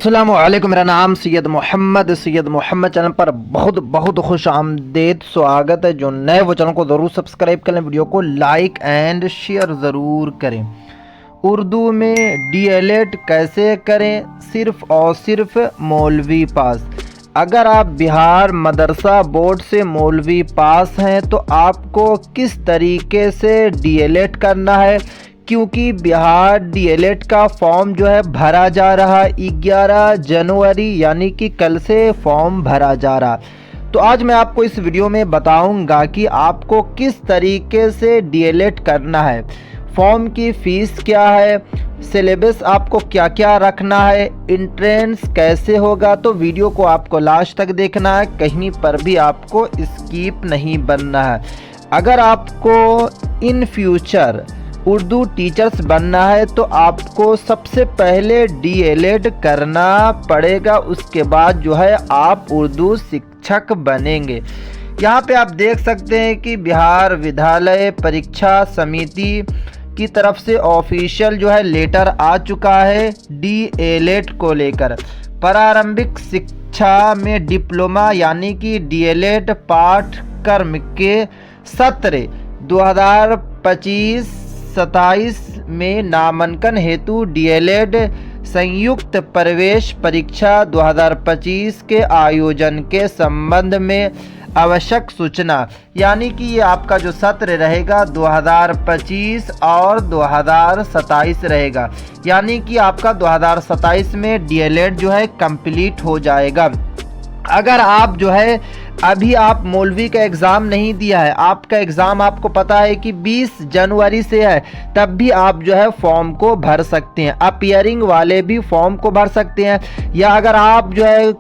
अस्सलाम वालेकुम। मेरा नाम सैयद मोहम्मद चैनल पर बहुत बहुत खुश आमदेद स्वागत है। जो नए वो चैनल को ज़रूर सब्सक्राइब करें, वीडियो को लाइक एंड शेयर ज़रूर करें। उर्दू में डीएलएड कैसे करें सिर्फ़ और सिर्फ मौलवी पास। अगर आप बिहार मदरसा बोर्ड से मौलवी पास हैं तो आपको किस तरीके से डीएलएड करना है, क्योंकि बिहार डीएलएड का फॉर्म जो है भरा जा रहा 11 जनवरी यानी कि कल से फॉर्म भरा जा रहा। तो आज मैं आपको इस वीडियो में बताऊंगा कि आपको किस तरीके से डीएलएड करना है, फॉर्म की फ़ीस क्या है, सिलेबस आपको क्या क्या रखना है, एंट्रेंस कैसे होगा। तो वीडियो को आपको लास्ट तक देखना है, कहीं पर भी आपको स्किप नहीं बनना है। अगर आपको इन फ्यूचर उर्दू टीचर्स बनना है तो आपको सबसे पहले डीएलएड करना पड़ेगा, उसके बाद जो है आप उर्दू शिक्षक बनेंगे। यहाँ पे आप देख सकते हैं कि बिहार विद्यालय परीक्षा समिति की तरफ से ऑफिशियल जो है लेटर आ चुका है डीएलएड को लेकर। प्रारंभिक शिक्षा में डिप्लोमा यानी कि डीएलएड पाठ्यक्रम के सत्र 2025-27 में नामांकन हेतु डीएलएड संयुक्त प्रवेश परीक्षा 2025 के आयोजन के संबंध में आवश्यक सूचना, यानी कि ये आपका जो सत्र रहेगा 2025 और 2027 रहेगा, यानी कि आपका 2027 में डीएलएड जो है कंप्लीट हो जाएगा। अगर आप जो है अभी आप मौलवी का एग्ज़ाम नहीं दिया है, आपका एग्ज़ाम आपको पता है कि 20 जनवरी से है, तब भी आप जो है फॉर्म को भर सकते हैं। अपीयरिंग वाले भी फॉर्म को भर सकते हैं, या अगर आप जो है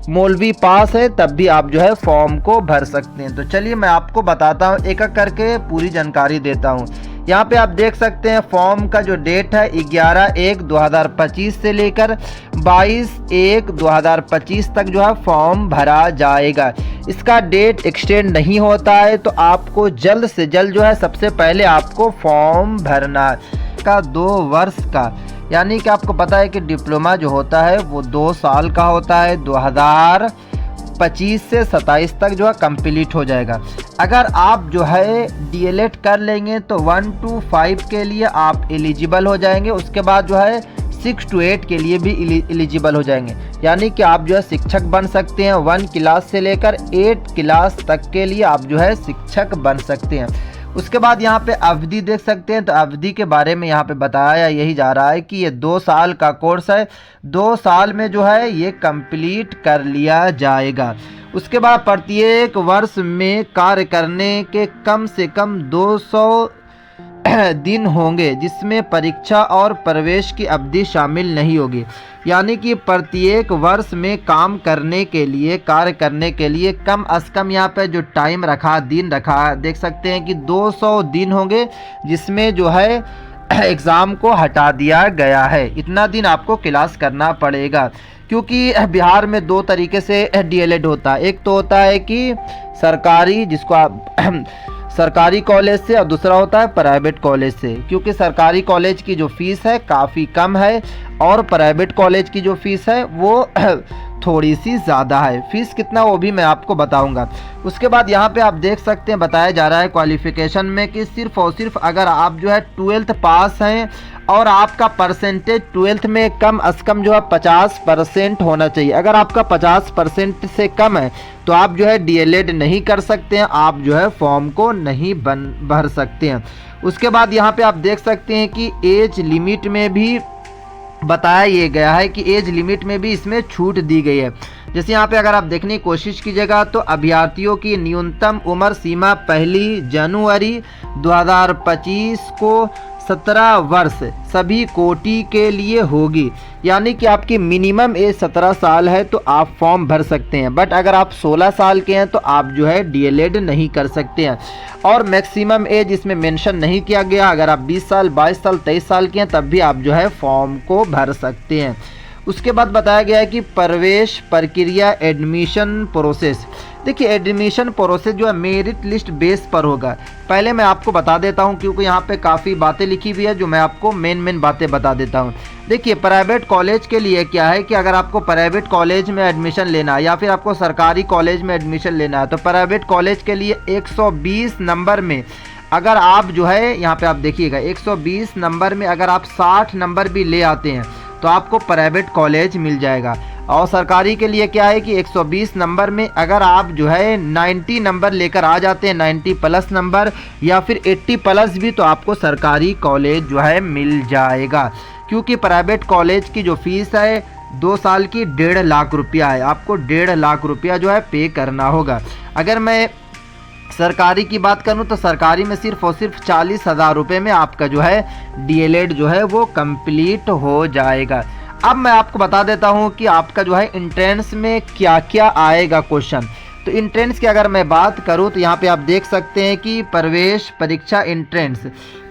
मौलवी पास है तब भी आप जो है फॉर्म को भर सकते हैं। तो चलिए मैं आपको बताता हूँ, एक एक करके पूरी जानकारी देता हूँ। यहाँ पे आप देख सकते हैं फॉर्म का जो डेट है 11/1/2025 से लेकर 22/1/2025 तक जो है फॉर्म भरा जाएगा। इसका डेट एक्सटेंड नहीं होता है, तो आपको जल्द से जल्द जो है सबसे पहले आपको फॉर्म भरना का 2 वर्ष का, यानी कि आपको पता है कि डिप्लोमा जो होता है वो 2 साल का होता है, 2025 से 27 तक जो है कंप्लीट हो जाएगा। अगर आप जो है डीएलएड कर लेंगे तो 1 to 5 के लिए आप एलिजिबल हो जाएंगे, उसके बाद जो है 6 to 8 के लिए भी एलिजिबल हो जाएंगे, यानी कि आप जो है शिक्षक बन सकते हैं। 1 क्लास से लेकर 8 क्लास तक के लिए आप जो है शिक्षक बन सकते हैं। उसके बाद यहाँ पे अवधि देख सकते हैं, तो अवधि के बारे में यहाँ पे बताया यही जा रहा है कि ये 2 साल का कोर्स है, 2 साल में जो है ये कंप्लीट कर लिया जाएगा। उसके बाद प्रत्येक वर्ष में कार्य करने के कम से कम 200 दिन होंगे, जिसमें परीक्षा और प्रवेश की अवधि शामिल नहीं होगी, यानी कि प्रत्येक वर्ष में काम करने के लिए कार्य करने के लिए कम से कम यहाँ पे जो टाइम रखा, दिन रखा, देख सकते हैं कि 200 दिन होंगे, जिसमें जो है एग्ज़ाम को हटा दिया गया है। इतना दिन आपको क्लास करना पड़ेगा, क्योंकि बिहार में 2 तरीके से डीएलएड होता है। एक तो होता है कि सरकारी, जिसको आप सरकारी कॉलेज से, और दूसरा होता है प्राइवेट कॉलेज से। क्योंकि सरकारी कॉलेज की जो फ़ीस है काफ़ी कम है और प्राइवेट कॉलेज की जो फ़ीस है वो थोड़ी सी ज़्यादा है। फ़ीस कितना वो भी मैं आपको बताऊंगा। उसके बाद यहाँ पे आप देख सकते हैं बताया जा रहा है क्वालिफ़िकेशन में कि सिर्फ़ और सिर्फ अगर आप जो है 12th पास हैं और आपका परसेंटेज 12th में कम से कम जो है 50% होना चाहिए। अगर आपका 50% से कम है तो आप जो है डीएलएड नहीं कर सकते हैं, आप जो है फॉर्म को नहीं भर सकते हैं। उसके बाद यहाँ पे आप देख सकते हैं कि एज लिमिट में भी बताया ये गया है कि एज लिमिट में भी इसमें छूट दी गई है। जैसे यहाँ पे अगर आप देखने की कोशिश कीजिएगा तो अभ्यर्थियों की न्यूनतम उम्र सीमा 1 जनवरी 2025 को 17 वर्ष सभी कोटि के लिए होगी, यानी कि आपकी मिनिमम एज 17 साल है तो आप फॉर्म भर सकते हैं। बट अगर आप 16 साल के हैं तो आप जो है डीएलएड नहीं कर सकते हैं। और मैक्सिमम एज इसमें मेंशन नहीं किया गया, अगर आप 20 साल 22 साल 23 साल के हैं तब भी आप जो है फॉर्म को भर सकते हैं। उसके बाद बताया गया है कि प्रवेश प्रक्रिया एडमिशन प्रोसेस, देखिए एडमिशन प्रोसेस जो है मेरिट लिस्ट बेस पर होगा। पहले मैं आपको बता देता हूं क्योंकि यहाँ पे काफ़ी बातें लिखी हुई है जो मैं आपको मेन बातें बता देता हूं। देखिए प्राइवेट कॉलेज के लिए क्या है कि अगर आपको प्राइवेट कॉलेज में एडमिशन लेना है या फिर आपको सरकारी कॉलेज में एडमिशन लेना है तो प्राइवेट कॉलेज के लिए 120 नंबर में अगर आप जो है यहाँ पे आप देखिएगा 120 नंबर में अगर आप 60 नंबर भी ले आते हैं तो आपको प्राइवेट कॉलेज मिल जाएगा। और सरकारी के लिए क्या है कि 120 नंबर में अगर आप जो है 90 नंबर लेकर आ जाते हैं, 90 प्लस नंबर या फिर 80 प्लस भी, तो आपको सरकारी कॉलेज जो है मिल जाएगा। क्योंकि प्राइवेट कॉलेज की जो फीस है 2 साल की 1.5 लाख रुपया है, आपको 1.5 लाख रुपया जो है पे करना होगा। अगर मैं सरकारी की बात करूं तो सरकारी में सिर्फ और सिर्फ 40,000 रुपये में आपका जो है डीएलएड जो है वो कंप्लीट हो जाएगा। अब मैं आपको बता देता हूं कि आपका जो है इंट्रेंस में क्या क्या आएगा क्वेश्चन। तो इंट्रेंस की अगर मैं बात करूं तो यहाँ पे आप देख सकते हैं कि प्रवेश परीक्षा इंट्रेंस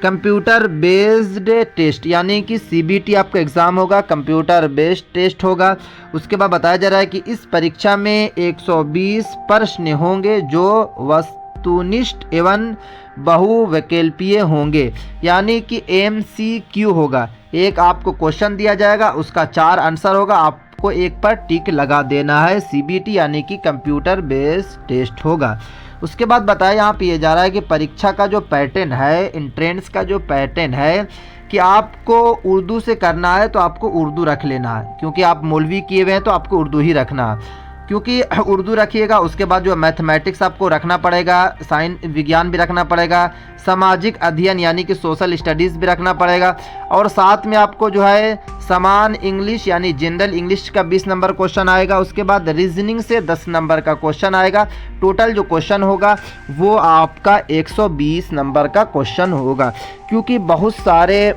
कंप्यूटर बेस्ड टेस्ट यानी कि सीबीटी आपका एग्ज़ाम होगा, कंप्यूटर बेस्ड टेस्ट होगा। उसके बाद बताया जा रहा है कि इस परीक्षा में 120 प्रश्न होंगे जो वस्तुनिष्ठ एवं बहुविकल्पीय होंगे, यानी कि MCQ होगा। एक आपको क्वेश्चन दिया जाएगा, उसका 4 आंसर होगा, आपको एक पर टिक लगा देना है। सीबीटी यानी कि कंप्यूटर बेस्ड टेस्ट होगा। उसके बाद बताया यहाँ पे ये जा रहा है कि परीक्षा का जो पैटर्न है, एंट्रेंस का जो पैटर्न है कि आपको उर्दू से करना है तो आपको उर्दू रख लेना है, क्योंकि आप मौलवी किए हुए हैं तो आपको उर्दू ही रखना है, क्योंकि उर्दू रखिएगा। उसके बाद जो मैथमेटिक्स आपको रखना पड़ेगा, साइंस विज्ञान भी रखना पड़ेगा, सामाजिक अध्ययन यानी कि सोशल स्टडीज़ भी रखना पड़ेगा, और साथ में आपको जो है समान इंग्लिश यानी जनरल इंग्लिश का 20 नंबर क्वेश्चन आएगा। उसके बाद रीजनिंग से 10 नंबर का क्वेश्चन आएगा। टोटल जो क्वेश्चन होगा वो आपका 120 नंबर का क्वेश्चन होगा। क्योंकि बहुत सारे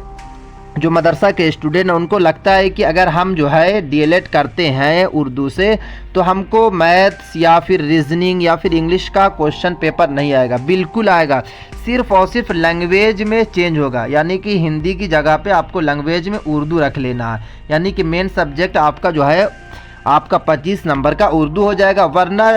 जो मदरसा के स्टूडेंट हैं उनको लगता है कि अगर हम जो है डीएलएड करते हैं उर्दू से तो हमको मैथ्स या फिर रीजनिंग या फिर इंग्लिश का क्वेश्चन पेपर नहीं आएगा। बिल्कुल आएगा, सिर्फ और सिर्फ लैंग्वेज में चेंज होगा, यानी कि हिंदी की जगह पे आपको लैंग्वेज में उर्दू रख लेना है, यानी कि मेन सब्जेक्ट आपका जो है आपका 25 नंबर का उर्दू हो जाएगा। वरना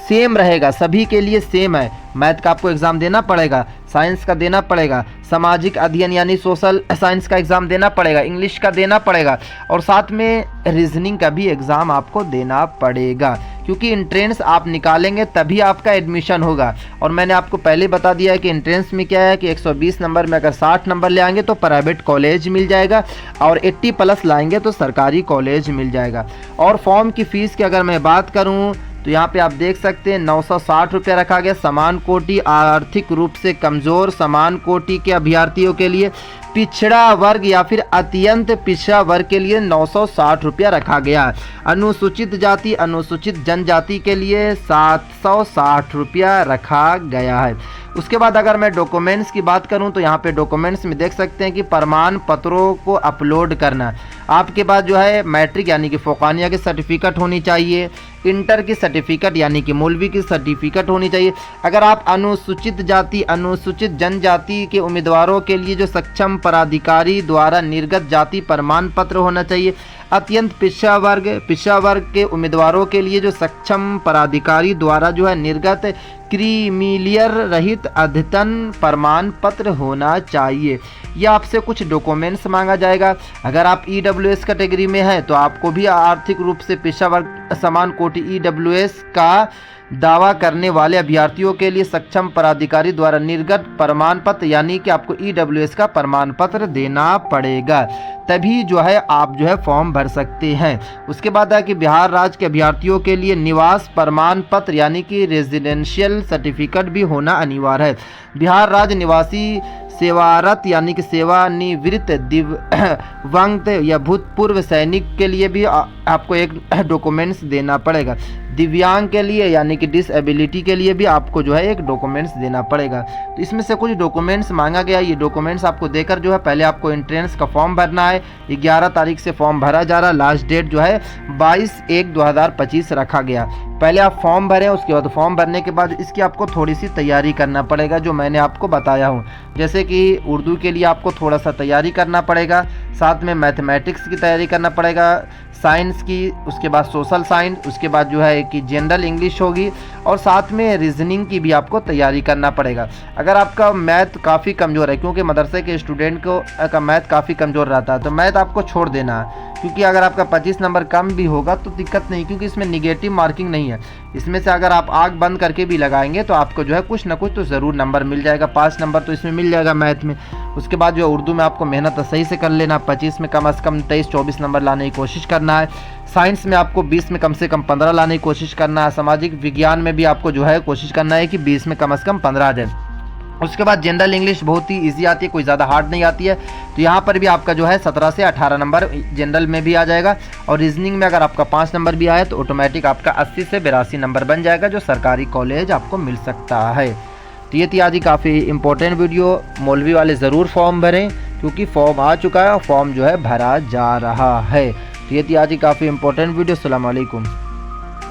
सेम रहेगा, सभी के लिए सेम है। मैथ का आपको एग्ज़ाम देना पड़ेगा, साइंस का देना पड़ेगा, सामाजिक अध्ययन यानी सोशल साइंस का एग्ज़ाम देना पड़ेगा, इंग्लिश का देना पड़ेगा, और साथ में रीजनिंग का भी एग्ज़ाम आपको देना पड़ेगा। क्योंकि एंट्रेंस आप निकालेंगे तभी आपका एडमिशन होगा। और मैंने आपको पहले बता दिया है कि एंट्रेंस में क्या है कि 120 नंबर में अगर 60 नंबर ले आएंगे तो प्राइवेट कॉलेज मिल जाएगा, और 80 प्लस लाएंगे तो सरकारी कॉलेज मिल जाएगा। और फॉर्म की फ़ीस की अगर मैं बात करूँ तो यहाँ पे आप देख सकते हैं 960 रुपये रखा गया। समान कोटि आर्थिक रूप से कमज़ोर समान कोटि के अभ्यर्थियों के लिए, पिछड़ा वर्ग या फिर अत्यंत पिछड़ा वर्ग के लिए 960 रुपया रखा गया। अनुसूचित जाति अनुसूचित जनजाति के लिए 760 रुपया रखा गया है। उसके बाद अगर मैं डॉक्यूमेंट्स की बात करूं तो यहाँ पे डॉक्यूमेंट्स में देख सकते हैं कि प्रमाण पत्रों को अपलोड करना। आपके पास जो है मैट्रिक यानी कि फ़ौक़ानिया की सर्टिफिकेट होनी चाहिए, इंटर की सर्टिफिकेट यानी कि मौलवी की सर्टिफिकेट होनी चाहिए। अगर आप अनुसूचित जाति अनुसूचित जनजाति के उम्मीदवारों के लिए जो सक्षम पदाधिकारी द्वारा निर्गत जाति प्रमाण पत्र होना चाहिए। अत्यंत पिछड़ा वर्ग के उम्मीदवारों के लिए जो सक्षम पदाधिकारी द्वारा जो है निर्गत क्रीमिलियर रहित अद्यतन प्रमाण पत्र होना चाहिए। यह आपसे कुछ डॉक्यूमेंट्स मांगा जाएगा। अगर आप EWS कैटेगरी में हैं तो आपको भी आर्थिक रूप से पिछड़ा वर्ग समान कोटि EWS का दावा करने वाले अभ्यर्थियों के लिए सक्षम पदाधिकारी द्वारा निर्गत प्रमाण पत्र यानी कि आपको EWS का प्रमाण पत्र देना पड़ेगा, तभी जो है आप जो है फॉर्म भर सकते हैं। उसके बाद है कि बिहार राज्य के अभ्यर्थियों के लिए निवास प्रमाण पत्र यानी कि रेजिडेंशियल सर्टिफिकेट भी होना अनिवार्य है। बिहार राज्य निवासी सेवारत यानी कि सेवानिवृत्त दिव्यांग या भूतपूर्व सैनिक के लिए भी आपको एक डॉक्यूमेंट्स देना पड़ेगा। दिव्यांग के लिए यानी कि डिसेबिलिटी के लिए भी आपको जो है एक डॉक्यूमेंट्स देना पड़ेगा। तो इसमें से कुछ डॉक्यूमेंट्स मांगा गया। ये डॉक्यूमेंट्स आपको देकर जो है पहले आपको एंट्रेंस का फॉर्म भरना है। 11 तारीख से फॉर्म भरा जा रहा है। लास्ट डेट जो है 22/1/2025 रखा गया। पहले आप फॉर्म भरें, उसके बाद फॉर्म भरने के बाद इसकी आपको थोड़ी सी तैयारी करना पड़ेगा जो मैंने आपको बताया हूँ। जैसे कि उर्दू के लिए आपको थोड़ा सा तैयारी करना पड़ेगा, साथ में मैथमेटिक्स की तैयारी करना पड़ेगा, साइंस की, उसके बाद सोशल साइंस, उसके बाद जो है कि जनरल इंग्लिश होगी, और साथ में रीजनिंग की भी आपको तैयारी करना पड़ेगा। अगर आपका मैथ काफ़ी कमज़ोर है, क्योंकि मदरसे के स्टूडेंट को का मैथ काफ़ी कमज़ोर रहता है, तो मैथ आपको छोड़ देना है, क्योंकि अगर आपका 25 नंबर कम भी होगा तो दिक्कत नहीं, क्योंकि इसमें निगेटिव मार्किंग नहीं है। इसमें से अगर आप आँख बंद करके भी लगाएंगे तो आपको जो है कुछ ना कुछ तो ज़रूर नंबर मिल जाएगा। 5 नंबर तो इसमें मिल जाएगा मैथ में। उसके बाद जो उर्दू में आपको मेहनत सही से कर लेना, 25 में कम से कम 23-24 नंबर लाने की कोशिश करना है। साइंस में आपको 20 में कम से कम 15 लाने की कोशिश करना है। सामाजिक विज्ञान में भी आपको जो है कोशिश करना है कि 20 में कम से कम 15 आ जाए। उसके बाद जनरल इंग्लिश बहुत ही इजी आती है, कोई ज़्यादा हार्ड नहीं आती है, तो यहाँ पर भी आपका जो है 17 से 18 नंबर जनरल में भी आ जाएगा। और रीजनिंग में अगर आपका 5 नंबर भी आया तो ऑटोमेटिक आपका 80 से 82 नंबर बन जाएगा, जो सरकारी कॉलेज आपको मिल सकता है। तो ये थी आज ही काफ़ी इंपॉर्टेंट वीडियो। मौलवी वाले ज़रूर फॉर्म भरें, क्योंकि फॉर्म आ चुका है और फॉर्म जो है भरा जा रहा है। तो ये थी आज ही काफ़ी इंपॉर्टेंट वीडियो। अस्सलाम वालेकुम।